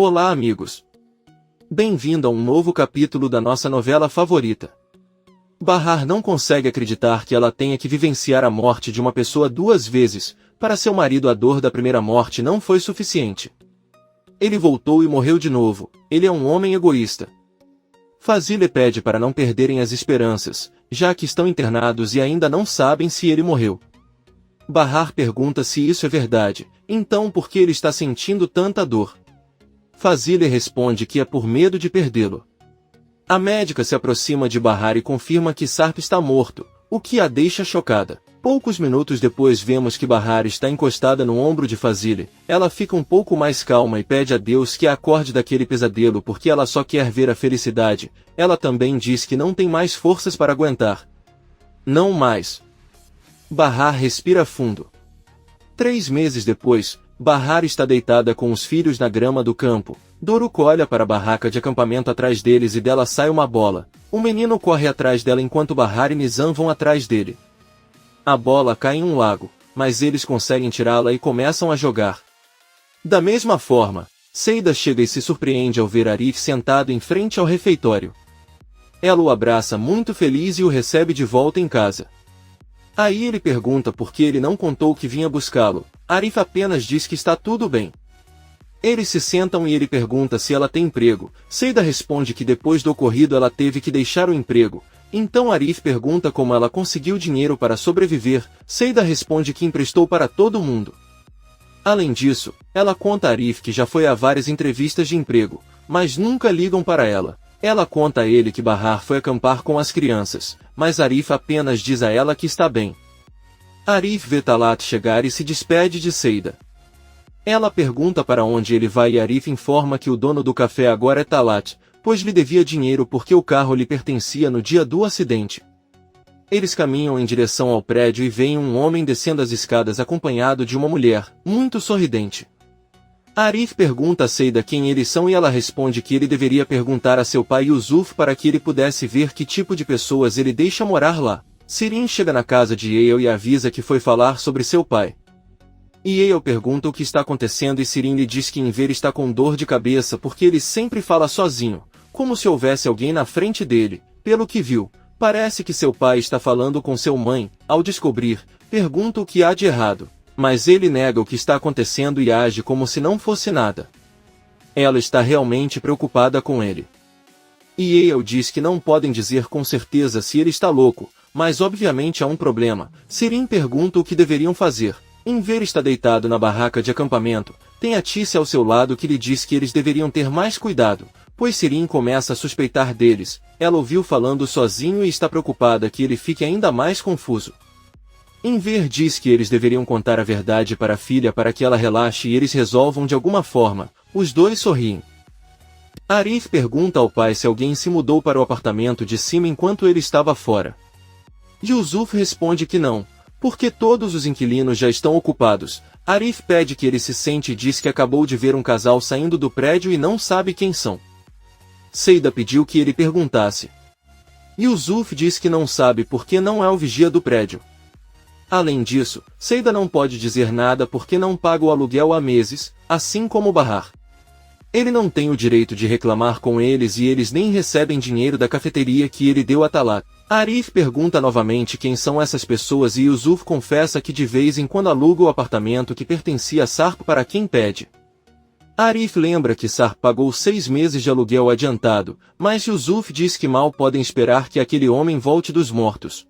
Olá, amigos! Bem-vindo a um novo capítulo da nossa novela favorita. Bahar não consegue acreditar que ela tenha que vivenciar a morte de uma pessoa 2 vezes. Para seu marido, a dor da primeira morte não foi suficiente. Ele voltou e morreu de novo. Ele é um homem egoísta. Fazile pede para não perderem as esperanças, já que estão internados e ainda não sabem se ele morreu. Bahar pergunta se isso é verdade, então por que ele está sentindo tanta dor? Fazile responde que é por medo de perdê-lo. A médica se aproxima de Bahar e confirma que Sarp está morto, o que a deixa chocada. Poucos minutos depois vemos que Bahar está encostada no ombro de Fazile. Ela fica um pouco mais calma e pede a Deus que a acorde daquele pesadelo porque ela só quer ver a felicidade. Ela também diz que não tem mais forças para aguentar. Não mais. Bahar respira fundo. 3 meses depois, Bahar está deitada com os filhos na grama do campo. Doruk olha para a barraca de acampamento atrás deles e dela sai uma bola. O menino corre atrás dela enquanto Bahar e Nizam vão atrás dele. A bola cai em um lago, mas eles conseguem tirá-la e começam a jogar. Da mesma forma, Seida chega e se surpreende ao ver Arif sentado em frente ao refeitório. Ela o abraça muito feliz e o recebe de volta em casa. Aí ele pergunta por que ele não contou que vinha buscá-lo. Arif apenas diz que está tudo bem. Eles se sentam e ele pergunta se ela tem emprego. Seida responde que depois do ocorrido ela teve que deixar o emprego. Então Arif pergunta como ela conseguiu dinheiro para sobreviver. Seida responde que emprestou para todo mundo. Além disso, ela conta a Arif que já foi a várias entrevistas de emprego, mas nunca ligam para ela. Ela conta a ele que Bahar foi acampar com as crianças, mas Arif apenas diz a ela que está bem. Arif vê Talat chegar e se despede de Seida. Ela pergunta para onde ele vai e Arif informa que o dono do café agora é Talat, pois lhe devia dinheiro porque o carro lhe pertencia no dia do acidente. Eles caminham em direção ao prédio e veem um homem descendo as escadas acompanhado de uma mulher, muito sorridente. Arif pergunta a Seida quem eles são e ela responde que ele deveria perguntar a seu pai Yusuf para que ele pudesse ver que tipo de pessoas ele deixa morar lá. Sirin chega na casa de Yale e avisa que foi falar sobre seu pai. Yale pergunta o que está acontecendo e Sirin lhe diz que Enver está com dor de cabeça porque ele sempre fala sozinho, como se houvesse alguém na frente dele. Pelo que viu, parece que seu pai está falando com sua mãe. Ao descobrir, pergunta o que há de errado, mas ele nega o que está acontecendo e age como se não fosse nada. Ela está realmente preocupada com ele. Yale diz que não podem dizer com certeza se ele está louco, mas obviamente há um problema. Sirin pergunta o que deveriam fazer. Enver está deitado na barraca de acampamento. Tem a Tícia ao seu lado que lhe diz que eles deveriam ter mais cuidado, pois Sirin começa a suspeitar deles. Ela ouviu falando sozinho e está preocupada que ele fique ainda mais confuso. Enver diz que eles deveriam contar a verdade para a filha para que ela relaxe e eles resolvam de alguma forma. Os dois sorriem. Arif pergunta ao pai se alguém se mudou para o apartamento de cima enquanto ele estava fora. Yusuf responde que não, porque todos os inquilinos já estão ocupados. Arif pede que ele se sente e diz que acabou de ver um casal saindo do prédio e não sabe quem são. Seida pediu que ele perguntasse. Yusuf diz que não sabe porque não é o vigia do prédio. Além disso, Seida não pode dizer nada porque não paga o aluguel há meses, assim como Bahar. Ele não tem o direito de reclamar com eles e eles nem recebem dinheiro da cafeteria que ele deu a Talat. Arif pergunta novamente quem são essas pessoas e Yusuf confessa que de vez em quando aluga o apartamento que pertencia a Sarp para quem pede. Arif lembra que Sarp pagou 6 meses de aluguel adiantado, mas Yusuf diz que mal podem esperar que aquele homem volte dos mortos.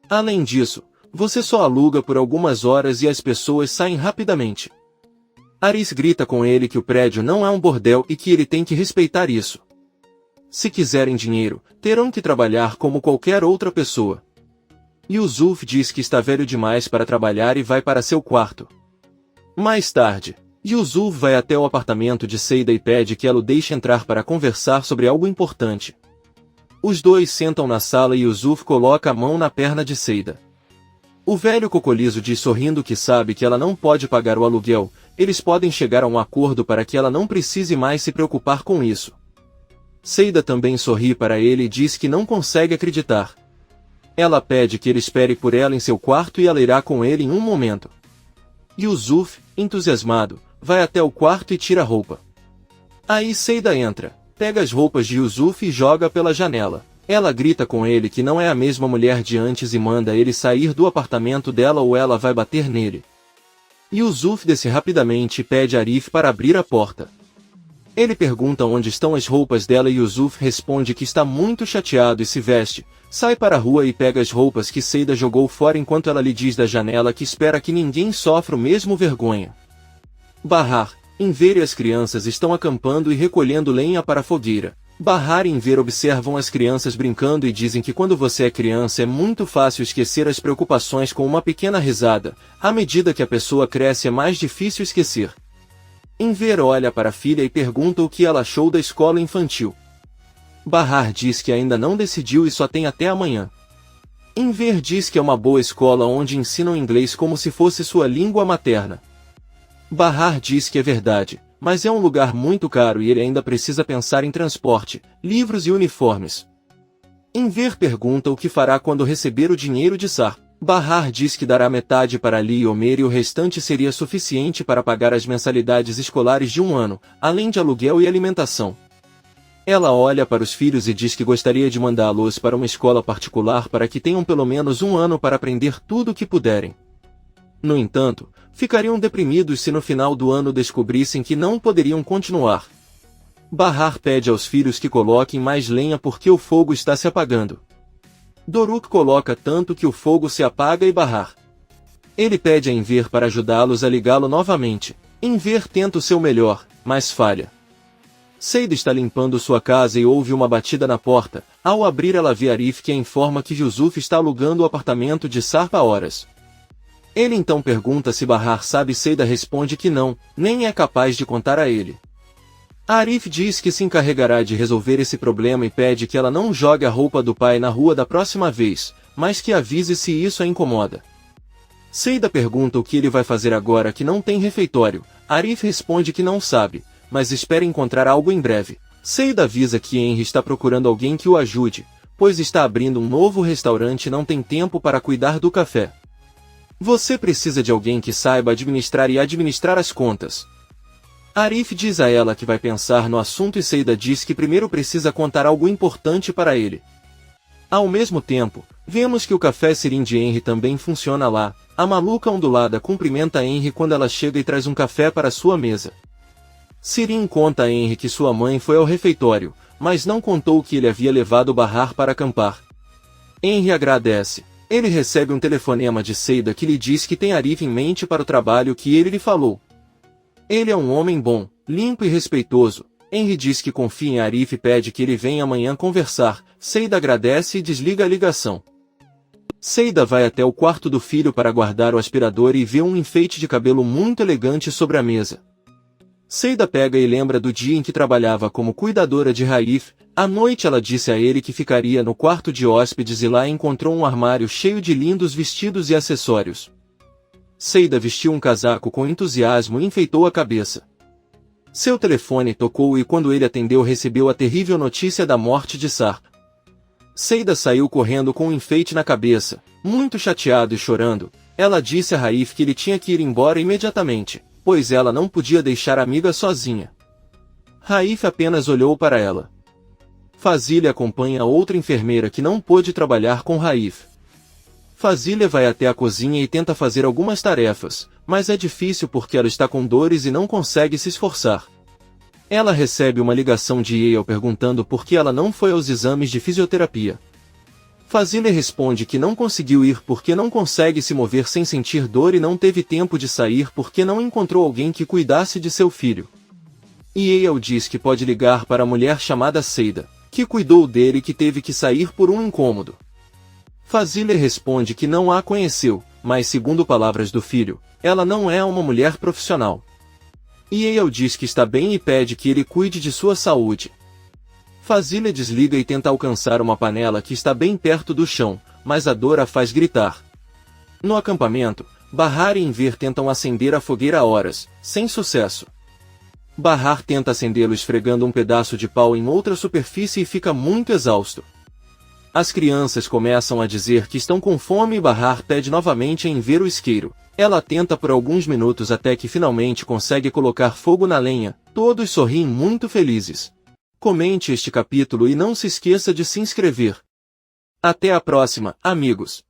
Além disso, você só aluga por algumas horas e as pessoas saem rapidamente. Arif grita com ele que o prédio não é um bordel e que ele tem que respeitar isso. Se quiserem dinheiro, terão que trabalhar como qualquer outra pessoa. Yusuf diz que está velho demais para trabalhar e vai para seu quarto. Mais tarde, Yusuf vai até o apartamento de Seida e pede que ela o deixe entrar para conversar sobre algo importante. Os dois sentam na sala e Yusuf coloca a mão na perna de Seida. O velho cocolizo diz sorrindo que sabe que ela não pode pagar o aluguel. Eles podem chegar a um acordo para que ela não precise mais se preocupar com isso. Seida também sorri para ele e diz que não consegue acreditar. Ela pede que ele espere por ela em seu quarto e ela irá com ele em um momento. Yusuf, entusiasmado, vai até o quarto e tira a roupa. Aí Seida entra, pega as roupas de Yusuf e joga pela janela. Ela grita com ele que não é a mesma mulher de antes e manda ele sair do apartamento dela ou ela vai bater nele. Yusuf desce rapidamente e pede a Arif para abrir a porta. Ele pergunta onde estão as roupas dela e Yusuf responde que está muito chateado e se veste, sai para a rua e pega as roupas que Seida jogou fora enquanto ela lhe diz da janela que espera que ninguém sofra o mesmo vergonha. Bahar, Enver e as crianças estão acampando e recolhendo lenha para a fogueira. Bahar e Enver observam as crianças brincando e dizem que quando você é criança é muito fácil esquecer as preocupações com uma pequena risada, à medida que a pessoa cresce é mais difícil esquecer. Enver olha para a filha e pergunta o que ela achou da escola infantil. Bahar diz que ainda não decidiu e só tem até amanhã. Enver diz que é uma boa escola onde ensinam inglês como se fosse sua língua materna. Bahar diz que é verdade, mas é um lugar muito caro e ele ainda precisa pensar em transporte, livros e uniformes. Enver pergunta o que fará quando receber o dinheiro de Sar. Bahar diz que dará metade para Ali e Omer e o restante seria suficiente para pagar as mensalidades escolares de um ano, além de aluguel e alimentação. Ela olha para os filhos e diz que gostaria de mandá-los para uma escola particular para que tenham pelo menos um ano para aprender tudo o que puderem. No entanto, ficariam deprimidos se no final do ano descobrissem que não poderiam continuar. Bahar pede aos filhos que coloquem mais lenha porque o fogo está se apagando. Doruk coloca tanto que o fogo se apaga e Bahar. Ele pede a Enver para ajudá-los a ligá-lo novamente. Enver tenta o seu melhor, mas falha. Seida está limpando sua casa e ouve uma batida na porta. Ao abrir ela vê Arif que a informa que Yusuf está alugando o apartamento de Sarp há horas. Ele então pergunta se Bahar sabe e Seida responde que não, nem é capaz de contar a ele. Arif diz que se encarregará de resolver esse problema e pede que ela não jogue a roupa do pai na rua da próxima vez, mas que avise se isso a incomoda. Seida pergunta o que ele vai fazer agora que não tem refeitório. Arif responde que não sabe, mas espera encontrar algo em breve. Seida avisa que Henry está procurando alguém que o ajude, pois está abrindo um novo restaurante e não tem tempo para cuidar do café. Você precisa de alguém que saiba administrar as contas. Arif diz a ela que vai pensar no assunto e Seida diz que primeiro precisa contar algo importante para ele. Ao mesmo tempo, vemos que o café Sirin de Henry também funciona lá. A maluca ondulada cumprimenta Henry quando ela chega e traz um café para sua mesa. Sirin conta a Henry que sua mãe foi ao refeitório, mas não contou que ele havia levado Bahar para acampar. Henry agradece. Ele recebe um telefonema de Seida que lhe diz que tem Arif em mente para o trabalho que ele lhe falou. Ele é um homem bom, limpo e respeitoso. Henry diz que confia em Arif e pede que ele venha amanhã conversar. Seida agradece e desliga a ligação. Seida vai até o quarto do filho para guardar o aspirador e vê um enfeite de cabelo muito elegante sobre a mesa. Seida pega e lembra do dia em que trabalhava como cuidadora de Raif. À noite ela disse a ele que ficaria no quarto de hóspedes e lá encontrou um armário cheio de lindos vestidos e acessórios. Seida vestiu um casaco com entusiasmo e enfeitou a cabeça. Seu telefone tocou e quando ele atendeu recebeu a terrível notícia da morte de Sar. Seida saiu correndo com um enfeite na cabeça, muito chateado e chorando. Ela disse a Raif que ele tinha que ir embora imediatamente, pois ela não podia deixar a amiga sozinha. Raif apenas olhou para ela. Fazile acompanha outra enfermeira que não pôde trabalhar com Raif. Fazile vai até a cozinha e tenta fazer algumas tarefas, mas é difícil porque ela está com dores e não consegue se esforçar. Ela recebe uma ligação de Yale perguntando por que ela não foi aos exames de fisioterapia. Fazile responde que não conseguiu ir porque não consegue se mover sem sentir dor e não teve tempo de sair porque não encontrou alguém que cuidasse de seu filho. Yale diz que pode ligar para a mulher chamada Seida, que cuidou dele e que teve que sair por um incômodo. Fazile responde que não a conheceu, mas segundo palavras do filho, ela não é uma mulher profissional. Yale diz que está bem e pede que ele cuide de sua saúde. Fazile desliga e tenta alcançar uma panela que está bem perto do chão, mas a dor a faz gritar. No acampamento, Bahar e Enver tentam acender a fogueira há horas, sem sucesso. Bahar tenta acendê-lo esfregando um pedaço de pau em outra superfície e fica muito exausto. As crianças começam a dizer que estão com fome e Bahar pede novamente a Enver o isqueiro. Ela tenta por alguns minutos até que finalmente consegue colocar fogo na lenha. Todos sorriem muito felizes. Comente este capítulo e não se esqueça de se inscrever. Até a próxima, amigos!